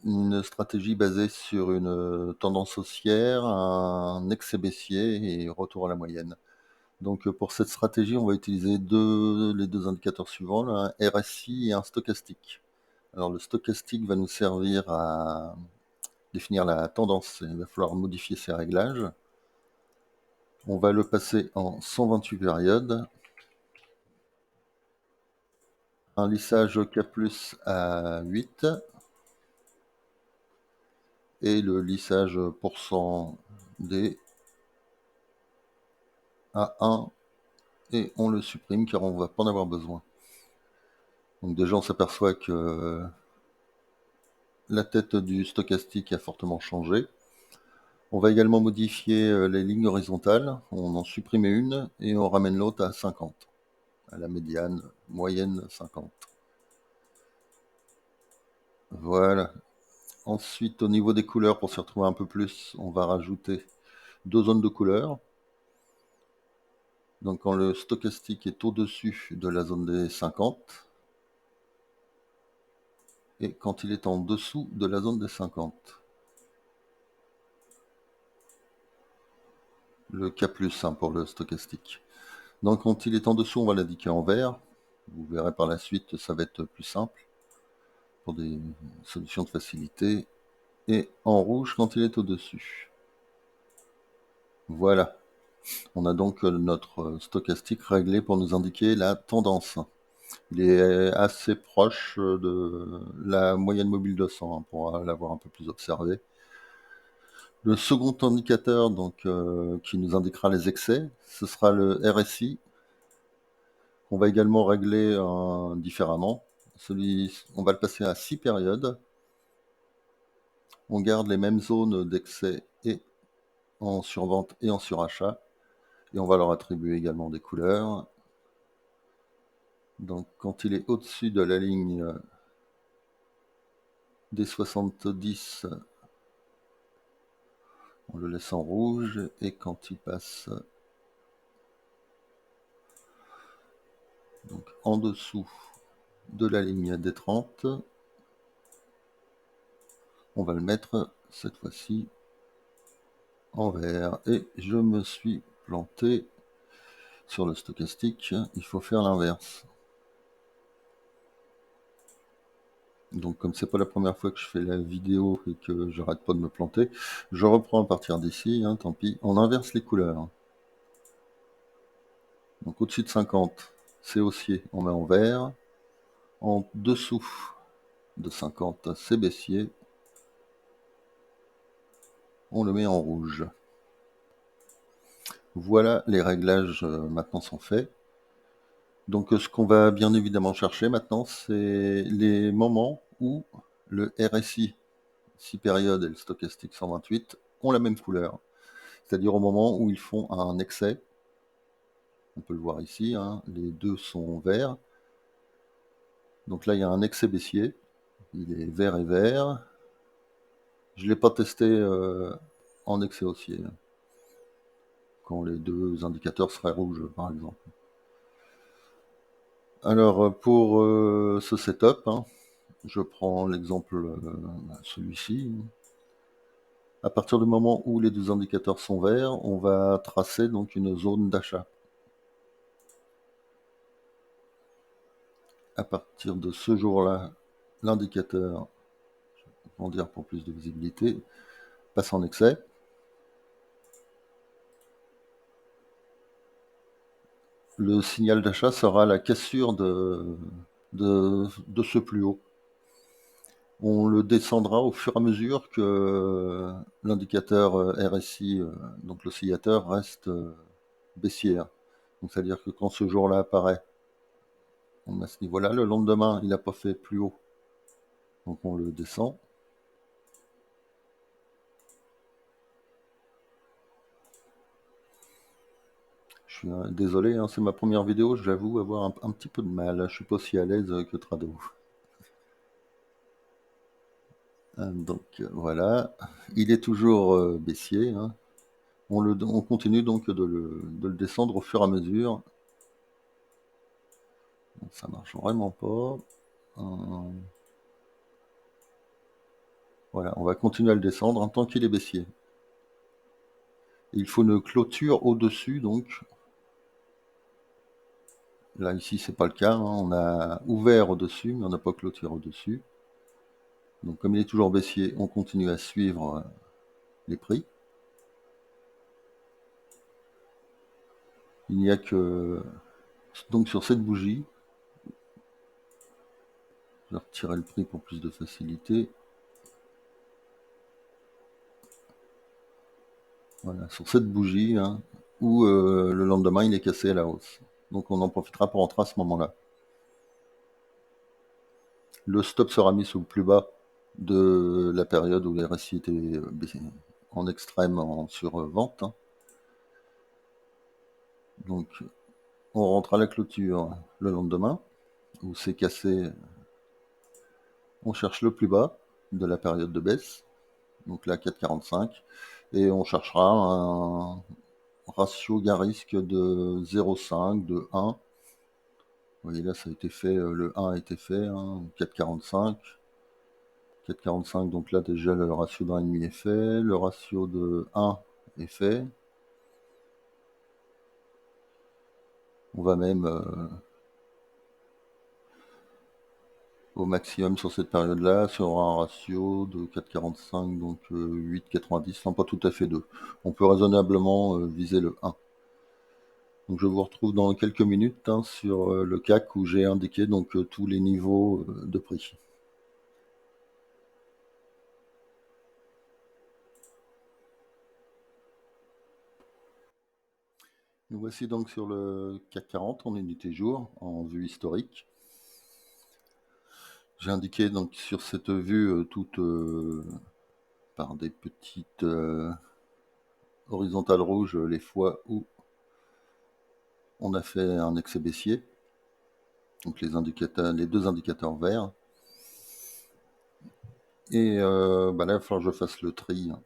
une stratégie basée sur une tendance haussière, un excès baissier et retour à la moyenne. Donc, pour cette stratégie, on va utiliser les 2 indicateurs suivants, là, un RSI et un stochastique. Alors le stochastique va nous servir à définir la tendance, il va falloir modifier ses réglages. On va le passer en 128 périodes. Un lissage K+ à 8 et le lissage %D à 1 et on le supprime car on ne va pas en avoir besoin. Donc déjà on s'aperçoit que la tête du stochastique a fortement changé. On va également modifier les lignes horizontales, on en supprime une et on ramène l'autre à 50, à la médiane, moyenne 50. Voilà. Ensuite, au niveau des couleurs, pour s'y retrouver un peu plus, on va rajouter 2 zones de couleurs. Donc quand le stochastique est au-dessus de la zone des 50 et quand il est en dessous de la zone des 50. Le K+, hein, pour le stochastique. Donc quand il est en dessous, on va l'indiquer en vert. Vous verrez par la suite, ça va être plus simple pour des solutions de facilité. Et en rouge quand il est au-dessus. Voilà. On a donc notre stochastique réglé pour nous indiquer la tendance. Il est assez proche de la moyenne mobile 200 hein, pour l'avoir un peu plus observé. Le second indicateur donc, qui nous indiquera les excès, ce sera le RSI. On va également régler différemment. On va le passer à 6 périodes. On garde les mêmes zones d'excès et en survente et en surachat. Et on va leur attribuer également des couleurs. Donc quand il est au-dessus de la ligne des 70, on le laisse en rouge. Et quand il passe donc en dessous de la ligne des 30, on va le mettre cette fois-ci en vert. Et je me suis planté sur le stochastique, il faut faire l'inverse. Donc comme c'est pas la première fois que je fais la vidéo et que j'arrête pas de me planter, je reprends à partir d'ici, hein, tant pis, on inverse les couleurs. Donc au-dessus de 50, c'est haussier, on met en vert. En dessous de 50, c'est baissier, on le met en rouge. Voilà, les réglages maintenant sont faits. Donc ce qu'on va bien évidemment chercher maintenant, c'est les moments où le RSI 6 périodes et le stochastique 128 ont la même couleur. C'est-à-dire au moment où ils font un excès. On peut le voir ici, hein, les deux sont verts. Donc là, il y a un excès baissier. Il est vert et vert. Je ne l'ai pas testé en excès haussier, quand les deux indicateurs seraient rouges, par exemple. Alors, pour ce setup, hein, je prends l'exemple, celui-ci. À partir du moment où les deux indicateurs sont verts, on va tracer donc une zone d'achat. À partir de ce jour-là, l'indicateur, je vais agrandir pour plus de visibilité, passe en excès. Le signal d'achat sera la cassure de ce plus haut. On le descendra au fur et à mesure que l'indicateur RSI, donc l'oscillateur, reste baissière. Donc c'est-à-dire que quand ce jour-là apparaît, on a ce niveau-là. Le lendemain, il n'a pas fait plus haut. Donc on le descend. Je suis désolé, hein, c'est ma première vidéo, j'avoue avoir un petit peu de mal. Je suis pas aussi à l'aise que Trado. Donc voilà, il est toujours baissier. Hein. On continue donc de le descendre au fur et à mesure. Donc, ça marche vraiment pas. Voilà, on va continuer à le descendre tant qu'il est baissier. Il faut une clôture au-dessus, donc. Là, ici, c'est pas le cas, hein. On a ouvert au-dessus, mais on n'a pas clôture au-dessus. Donc, comme il est toujours baissier, on continue à suivre les prix. Il n'y a que... Donc, sur cette bougie, je vais retirer le prix pour plus de facilité. Voilà, sur cette bougie, hein, où le lendemain, il est cassé à la hausse. Donc, on en profitera pour entrer à ce moment-là. Le stop sera mis sous le plus bas de la période où les RSI étaient en extrême en survente, hein. Donc, on rentre à la clôture le lendemain, où c'est cassé. On cherche le plus bas de la période de baisse, donc là 4,45, et on cherchera un ratio gain-risque de 0,5, de 1. Vous voyez là, ça a été fait, le 1 a été fait, hein, 4,45. 4,45, donc là déjà le ratio de 1,5 est fait, le ratio de 1 est fait. On va même au maximum sur cette période-là, sur un ratio de 4,45, donc 8,90, non pas tout à fait 2. On peut raisonnablement viser le 1. Donc je vous retrouve dans quelques minutes, hein, sur le CAC où j'ai indiqué donc tous les niveaux de prix. Nous voici donc sur le CAC 40 en unité jour, en vue historique. J'ai indiqué donc sur cette vue toute par des petites horizontales rouges les fois où on a fait un excès baissier. Donc les deux indicateurs verts. Et là, il va falloir que je fasse le tri, hein.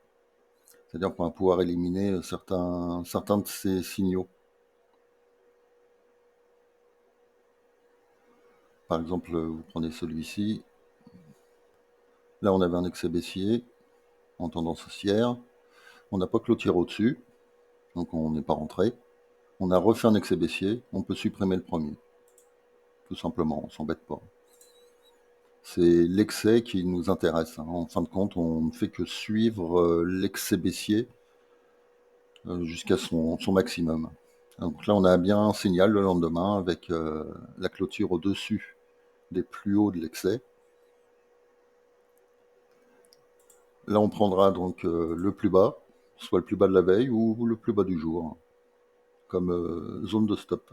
C'est-à-dire qu'on va pouvoir éliminer certains de ces signaux. Par exemple, vous prenez celui-ci. Là, on avait un excès baissier en tendance haussière. On n'a pas clôturé au-dessus, donc on n'est pas rentré. On a refait un excès baissier, on peut supprimer le premier. Tout simplement, on s'embête pas. C'est l'excès qui nous intéresse, hein. En fin de compte, on ne fait que suivre l'excès baissier jusqu'à son maximum. Donc là, on a bien un signal le lendemain avec la clôture au-dessus des plus hauts de l'excès. Là, on prendra donc le plus bas, soit le plus bas de la veille ou le plus bas du jour, hein, comme zone de stop.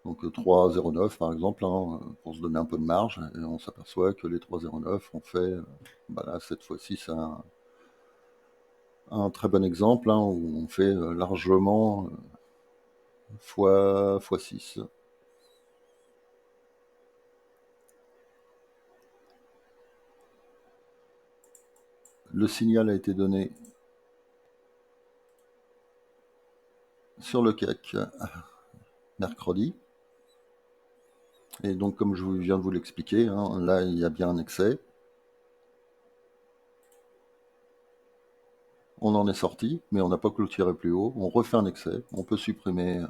Donc 3,09 par exemple, hein, pour se donner un peu de marge, et on s'aperçoit que les 3,09 ont fait, là, cette fois-ci, c'est un très bon exemple, hein, où on fait largement fois 6. Le signal a été donné sur le CAC mercredi. Et donc, comme je viens de vous l'expliquer, hein, là, il y a bien un excès. On en est sorti, mais on n'a pas clôturé plus haut. On refait un excès. On peut supprimer.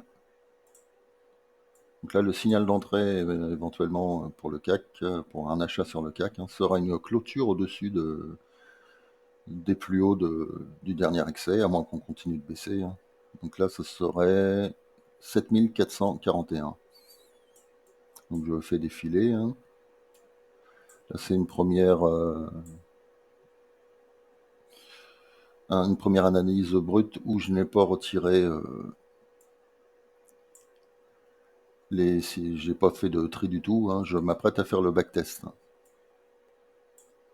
Donc là, le signal d'entrée, éventuellement, pour le CAC, pour un achat sur le CAC, hein, sera une clôture au-dessus des plus hauts du dernier excès, à moins qu'on continue de baisser, hein. Donc là, ce serait 7441. Donc je fais défiler, hein. Là, c'est une première analyse brute où je n'ai pas retiré si j'ai pas fait de tri du tout, hein. Je m'apprête à faire le backtest, hein,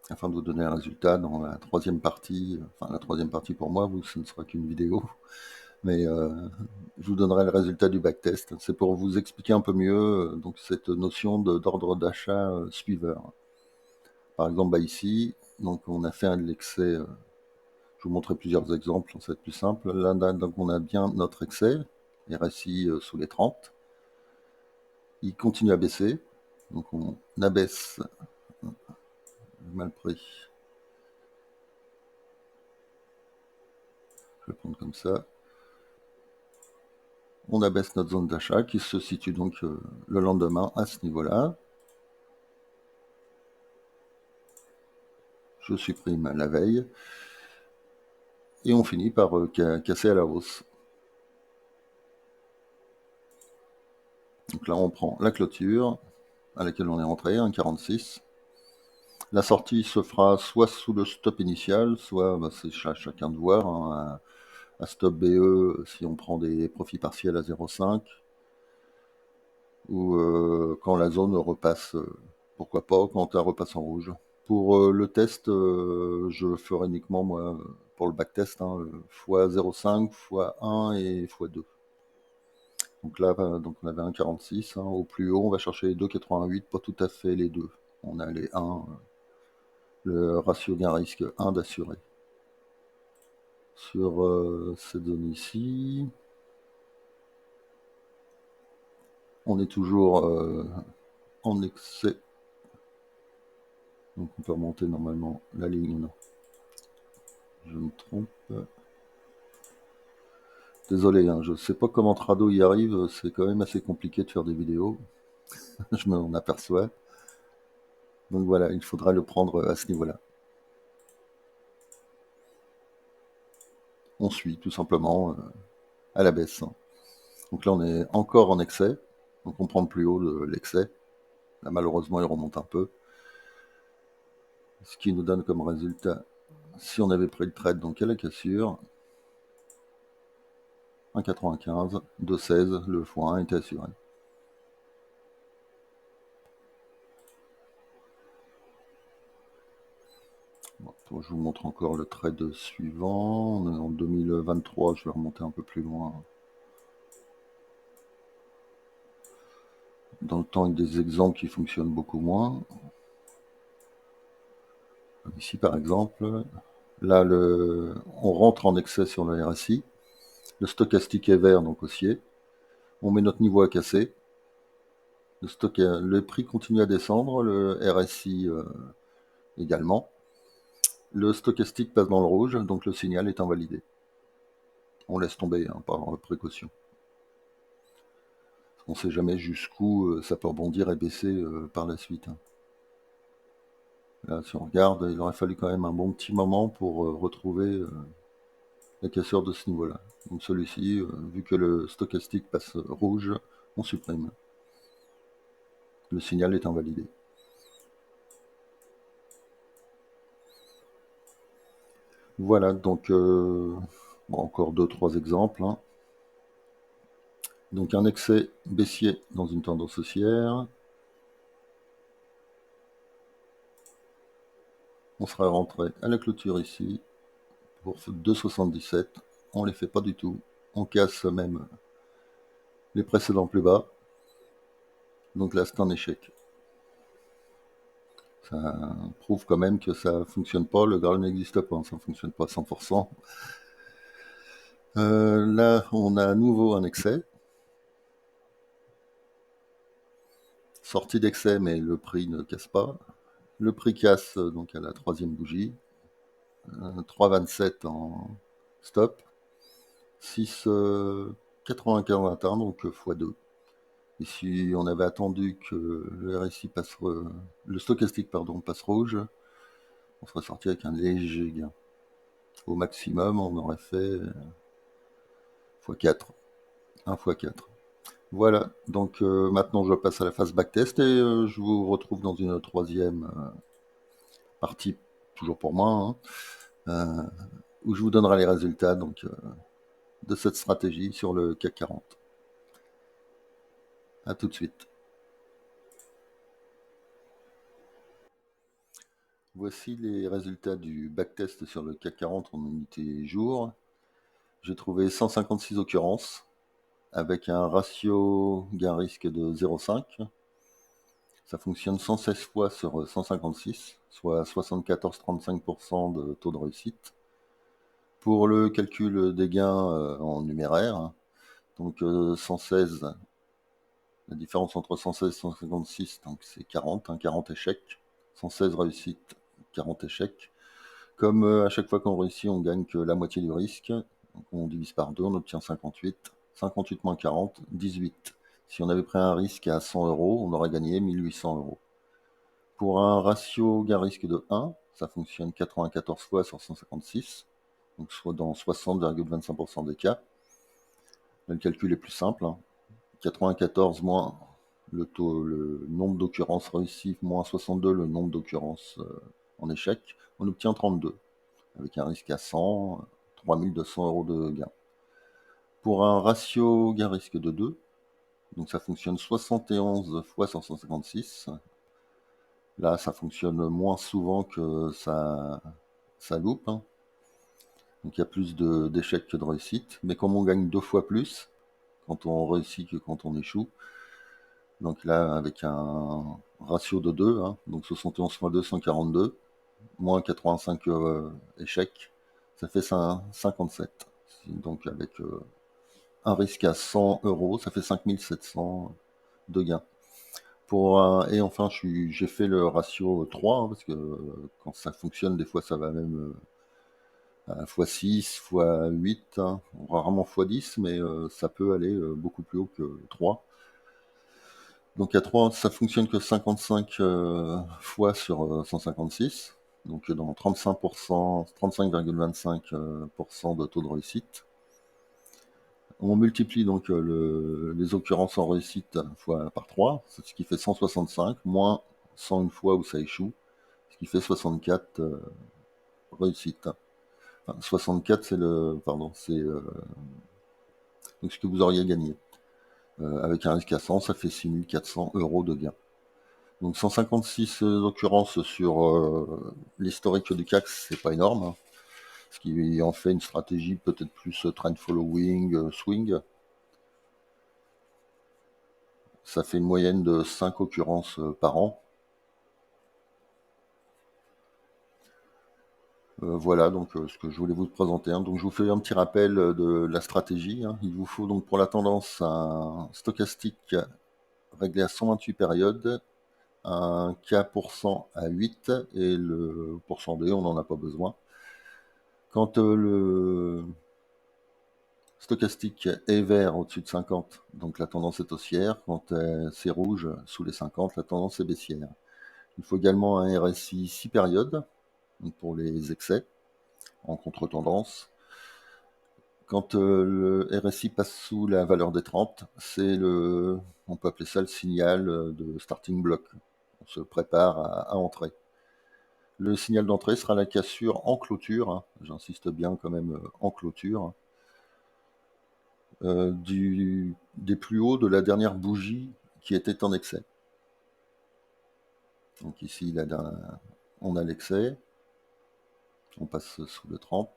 afin de vous donner un résultat dans la troisième partie. Enfin, la troisième partie pour moi, vous, ce ne sera qu'une vidéo, mais je vous donnerai le résultat du backtest. C'est pour vous expliquer un peu mieux donc cette notion d'ordre d'achat suiveur. Par exemple, ici, donc on a fait un de l'excès. Je vous montrerai plusieurs exemples, ça va être plus simple. Là, donc on a bien notre excès, RSI sous les 30. Il continue à baisser, donc on abaisse, mal pris, vais le prendre comme ça. On abaisse notre zone d'achat qui se situe donc le lendemain à ce niveau-là. Je supprime la veille. Et on finit par casser à la hausse. Donc là, on prend la clôture à laquelle on est rentré, 1,46. La sortie se fera soit sous le stop initial, soit c'est chacun de voir. Hein, à stop BE si on prend des profits partiels à 0,5 ou quand la zone repasse, pourquoi pas, quand elle repasse en rouge. Pour le test, je ferai uniquement, moi, pour le backtest, hein, x 0,5, x1 et x2. Donc là, donc on avait 1,46. Hein, au plus haut, on va chercher les 2,88, pas tout à fait les deux. On a les 1, le ratio gain-risque 1 d'assuré. Sur cette zone ici, on est toujours en excès. Donc on peut remonter normalement la ligne. Non, je me trompe. Désolé, hein, je sais pas comment Trado y arrive, c'est quand même assez compliqué de faire des vidéos. Je m'en aperçois. Donc voilà, il faudra le prendre à ce niveau-là. On suit tout simplement à la baisse. Hein. Donc là, on est encore en excès. Donc on prend plus haut l'excès. Là, malheureusement, il remonte un peu. Ce qui nous donne comme résultat, si on avait pris le trade donc à la cassure, 1,95, 2,16, le x1 était assuré. Bon, je vous montre encore le trade suivant. On est en 2023, je vais remonter un peu plus loin. Dans le temps, avec des exemples qui fonctionnent beaucoup moins. Ici, par exemple, là, on rentre en excès sur le RSI. Le stochastique est vert, donc haussier. On met notre niveau à casser. Le prix continue à descendre, le RSI également. Le stochastique passe dans le rouge, donc le signal est invalidé. On laisse tomber, hein, par précaution. On ne sait jamais jusqu'où ça peut rebondir et baisser par la suite. Hein. Là, si on regarde, il aurait fallu quand même un bon petit moment pour retrouver la cassure de ce niveau-là. Donc celui-ci, vu que le stochastique passe rouge, on supprime. Le signal est invalidé. Voilà, donc bon, encore 2-3 exemples. Hein. Donc un excès baissier dans une tendance haussière. On sera rentré à la clôture ici pour 2,77. On ne les fait pas du tout. On casse même les précédents plus bas. Donc là, c'est un échec. Ça prouve quand même que ça fonctionne pas. Le Graal n'existe pas. Ça ne fonctionne pas à 100%. Là, on a à nouveau un excès. Sortie d'excès, mais le prix ne casse pas. Le prix casse donc à la troisième bougie. 3,27 en stop. 6,95 atteint, donc x2. Et si on avait attendu que le RSI passe, le stochastique pardon, passe rouge, on serait sorti avec un léger gain. Au maximum, on aurait fait x4. 1 x4. Voilà, donc maintenant je passe à la phase backtest et je vous retrouve dans une troisième partie, toujours pour moi, hein, où je vous donnerai les résultats donc, de cette stratégie sur le CAC 40. A tout de suite. Voici les résultats du backtest sur le CAC 40 en unité jour. J'ai trouvé 156 occurrences avec un ratio gain-risque de 0,5. Ça fonctionne 116 fois sur 156, soit 74,35% de taux de réussite. Pour le calcul des gains en numéraire, donc 116, la différence entre 116 et 156, donc c'est 40, 40 échecs. 116 réussites, 40 échecs. Comme à chaque fois qu'on réussit, on gagne que la moitié du risque. Donc on divise par 2, on obtient 58. 58 moins 40, 18. Si on avait pris un risque à 100 euros, on aurait gagné 1800 euros. Pour un ratio gain-risque de 1, ça fonctionne 94 fois sur 156, donc soit dans 60,25% des cas. Le calcul est plus simple. 94 moins le nombre d'occurrences réussies, moins 62 le nombre d'occurrences en échec, on obtient 32, avec un risque à 100, 3200 euros de gain. Pour un ratio gain-risque de 2, donc ça fonctionne 71 fois sur 156. Là, ça fonctionne moins souvent que ça loupe. Donc il y a plus d'échecs que de réussites. Mais comme on gagne 2 fois plus quand on réussit que quand on échoue, donc là, avec un ratio de 2, donc 71 fois 2, 142, moins 85 échecs, ça fait 57. Donc avec un risque à 100 euros, ça fait 5700 de gains. Et enfin, j'ai fait le ratio 3, parce que quand ça fonctionne, des fois ça va même x6, x8, rarement x10, mais ça peut aller beaucoup plus haut que 3. Donc à 3, ça fonctionne que 55 fois sur 156, donc dans 35%, 35,25% de taux de réussite. On multiplie donc les occurrences en réussite par 3, ce qui fait 165, moins 100 une fois où ça échoue, ce qui fait 64 réussites. Enfin, 64, c'est donc ce que vous auriez gagné. Avec un risque à 100, ça fait 6400 euros de gain. Donc 156 occurrences sur l'historique du CAC, c'est pas énorme, ce qui en fait une stratégie peut-être plus trend following, swing. Ça fait une moyenne de 5 occurrences par an. Voilà donc ce que je voulais vous présenter. Donc je vous fais un petit rappel de la stratégie. Il vous faut donc pour la tendance un stochastique réglé à 128 périodes, un K% à 8 et le pourcent D, on n'en a pas besoin. Quand le stochastique est vert au-dessus de 50, donc la tendance est haussière. Quand c'est rouge sous les 50, la tendance est baissière. Il faut également un RSI 6 périodes, donc pour les excès en contre-tendance. Quand le RSI passe sous la valeur des 30, on peut appeler ça le signal de starting block. On se prépare à entrer. Le signal d'entrée sera la cassure en clôture, j'insiste bien quand même en clôture, des plus hauts de la dernière bougie qui était en excès. Donc ici, on a l'excès, on passe sous le 30,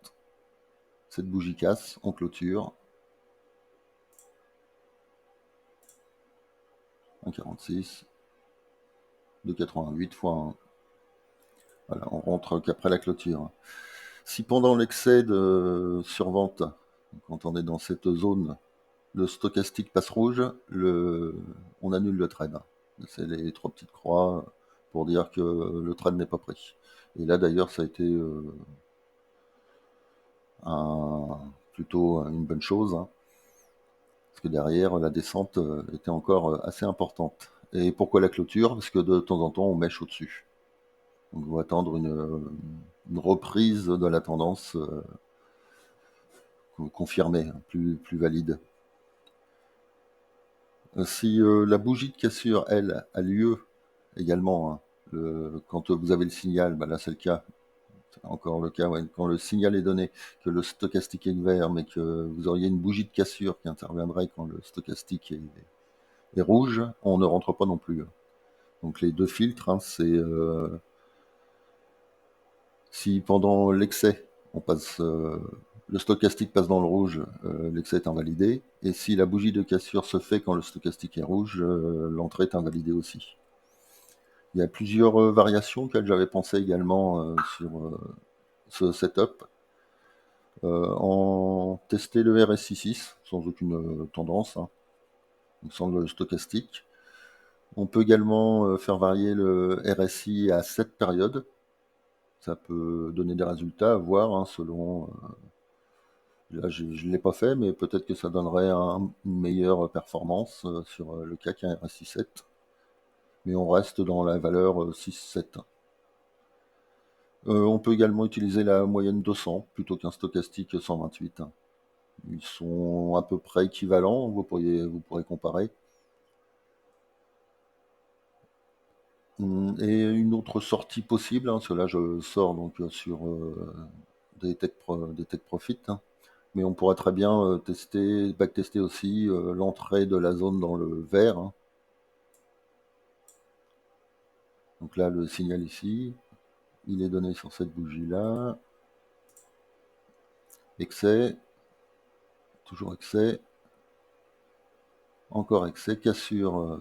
cette bougie casse, on clôture, 1,46, 2,88 fois 1. Voilà, on rentre qu'après la clôture. Si pendant l'excès de survente, quand on est dans cette zone, le stochastique passe rouge, on annule le trade. C'est les 3 petites croix pour dire que le trade n'est pas pris. Et là d'ailleurs, ça a été plutôt une bonne chose, parce que derrière, la descente était encore assez importante. Et pourquoi la clôture? Parce que de temps en temps, on mèche au-dessus. Donc on va attendre une reprise de la tendance confirmée, plus valide. Si la bougie de cassure, elle, a lieu également, quand vous avez le signal, là c'est le cas, c'est encore le cas, quand le signal est donné, que le stochastique est vert, mais que vous auriez une bougie de cassure qui interviendrait quand le stochastique est rouge, on ne rentre pas non plus. Donc les deux filtres, c'est si pendant l'excès, le stochastique passe dans le rouge, l'excès est invalidé. Et si la bougie de cassure se fait quand le stochastique est rouge, l'entrée est invalidée aussi. Il y a plusieurs variations auxquelles j'avais pensé également sur ce setup. En tester le RSI 6 sans aucune tendance, sans le stochastique. On peut également faire varier le RSI à 7 périodes. Ça peut donner des résultats à voir selon Là, je ne l'ai pas fait, mais peut-être que ça donnerait une meilleure performance sur le cas qu'un RSI 7. Mais on reste dans la valeur 6-7. On peut également utiliser la moyenne 200 plutôt qu'un stochastique 128. Ils sont à peu près équivalents, vous pourrez comparer. Et une autre sortie possible, parce que là je sors donc sur des tech profit, mais on pourrait très bien backtester aussi l'entrée de la zone dans le vert. Donc là, le signal ici, il est donné sur cette bougie-là. Excès, toujours excès, encore excès, cassure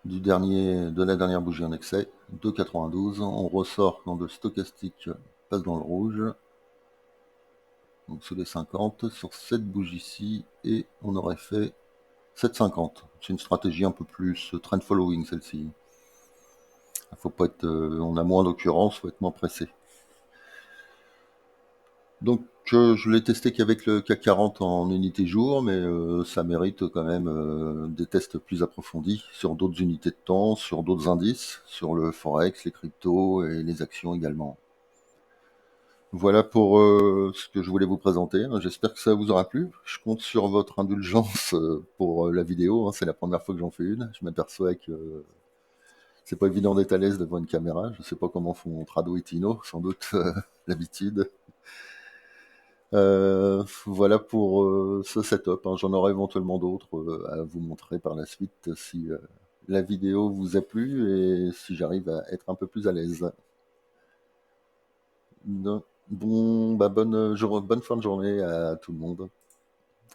de la dernière bougie en excès, 2,92. On ressort quand le stochastique passe dans le rouge, donc sous les 50, sur cette bougie-ci, et on aurait fait 7,50. C'est une stratégie un peu plus trend following, celle-ci. Faut pas être, on a moins d'occurrences, faut être moins pressé. Donc je l'ai testé qu'avec le CAC 40 en unité jour, mais ça mérite quand même des tests plus approfondis sur d'autres unités de temps, sur d'autres indices, sur le forex, les cryptos et les actions également. Voilà pour ce que je voulais vous présenter. J'espère que ça vous aura plu. Je compte sur votre indulgence pour la vidéo. C'est la première fois que j'en fais une. Je m'aperçois que c'est pas évident d'être à l'aise devant une caméra. Je sais pas comment font Trado et Tino, sans doute l'habitude. Voilà pour ce setup. J'en aurai éventuellement d'autres à vous montrer par la suite si la vidéo vous a plu et si j'arrive à être un peu plus à l'aise. Bon, bonne fin de journée à tout le monde.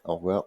Au revoir.